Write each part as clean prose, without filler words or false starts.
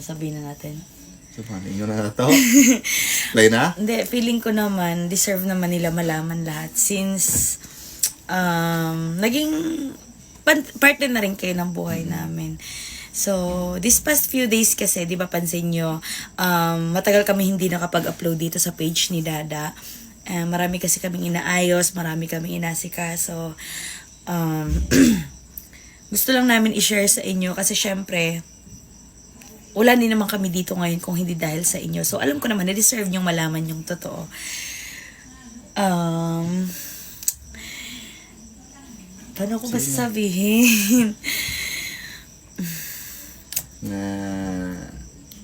sabihin na natin. So, paano nyo na ito? Play na? Hindi, feeling ko naman, deserve naman nila malaman lahat. Since, naging parte na rin kayo ng buhay namin. So, this past few days kasi, di ba pansin nyo, matagal kami hindi nakapag-upload dito sa page ni Dada. Marami kasi kaming inaayos, marami kaming inasikaso. Gusto lang namin i-share sa inyo kasi syempre, wala din naman kami dito ngayon kung hindi dahil sa inyo. So, alam ko naman, na-deserve nyong malaman yung totoo. Paano ko ba sasabihin? Na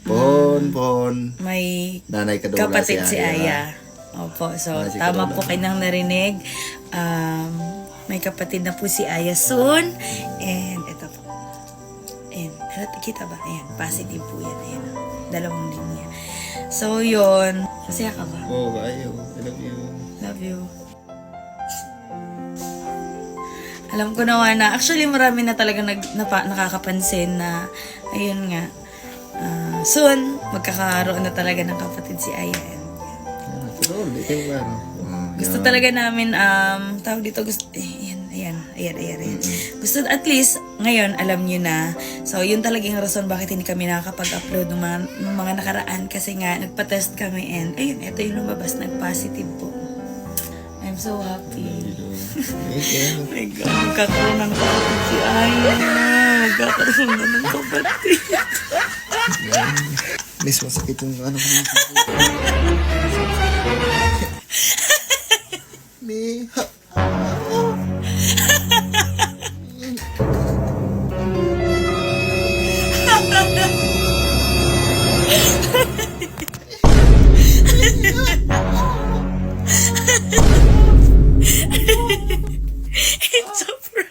Pon. May Nanay ka daw kapatid si Aya. Opo, so Nanay si tama Kadola. po kayo nang narinig. May kapatid na po si Aya soon. And ito po. Ayan, kita ba? Ayan, positive po yan. Ayan, dalawang linya. So, yun. Masaya ka ba? Oh, ayaw. I love you. Love you. Alam ko naman na, actually marami na talaga nakakapansin na, ayun nga, soon, magkakaroon na talaga ng kapatid si Ayan. Pero, hindi kayo klaro. Gusto talaga namin, tawag dito, gusto, ayan. Gusto, at least, ngayon, alam nyo na. So, yun talagang rason bakit hindi kami nakakapag-upload ng mga nakaraan kasi nga, nagpa-test kami and, ayun, ito yung lumabas, nag-positive po. I'm so happy. Oh my God, magkakaroon ng kapatid si Aya. Magkakaroon na ng kapatid. Miss, masakit yung ano ko. Miha. It's a prank.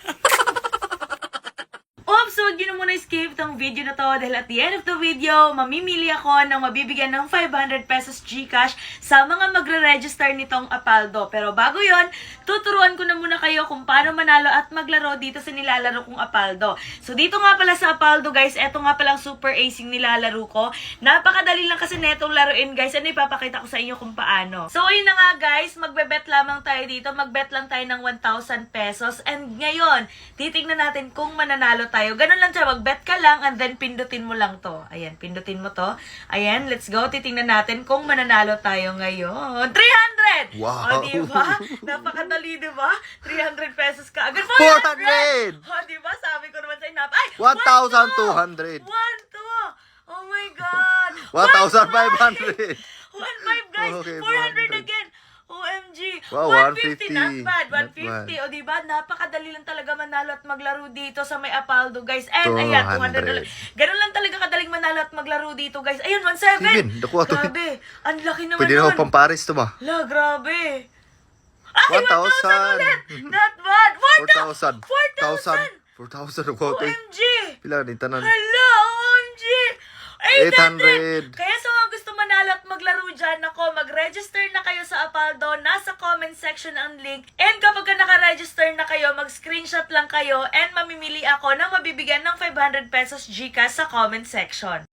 Oops, so wag nyo na muna escape tong video na to dahil at the end of the video, mamimili ako ng mabibigyan ng 500 pesos GCash sa mga magre-register nitong Apaldo. Pero bago yon, tuturuan ko na muna kayo kung paano manalo at maglaro dito sa nilalaro kong Apaldo. So dito nga pala sa Apaldo guys, eto nga palang super acing nilalaro ko. Napakadali lang kasi netong laruin guys, ano ipapakita ko sa inyo kung paano. So ayun na nga guys, magbe-bet lamang tayo dito, mag-bet lang tayo ng 1,000 pesos. And ngayon, titignan natin kung mananalo tayo. Ganun lang siya, mag-bet ka lang and then pindutin mo lang to. Ayan, pindutin mo to. Ayan, let's go. Titingnan natin kung mananalo tayo ngayon. 300! Wow! O, diba? Napakadali, diba? 300 pesos ka. Agad 400! 400! O, diba? Sabi ko naman sa'yo, ay! 1,200! 1, 2! Oh my God! 1,500! 1,500 guys! Okay, 400 again! OMG! Wow, 150, 150. not bad. Not 150. bad. O diba? Napakadali lang talaga manalo at maglaro dito sa may Apaldo, guys. And ayan, 200 $200. Ganun lang talaga kadaling manalo at maglaro dito, guys. Ayun, 1,700. Nakuha to. Grabe. Ang laki naman Pwede nun. na pamparis to ba? La, grabe. Ay, 1,000. 1,000 ulit. Not bad. 4,000. 4,000. 4,000 ako. OMG. Pila ni tanan? Hala, OMG. 800. 800. Kaya sa mga gusto manalo at maglaro dyan, ako, mag-register na kayo sa Apaldo. Nasa comment section ang link. And kapag ka naka-register na kayo, mag-screenshot lang kayo and mamimili ako na mabibigyan ng 500 pesos GCash sa comment section.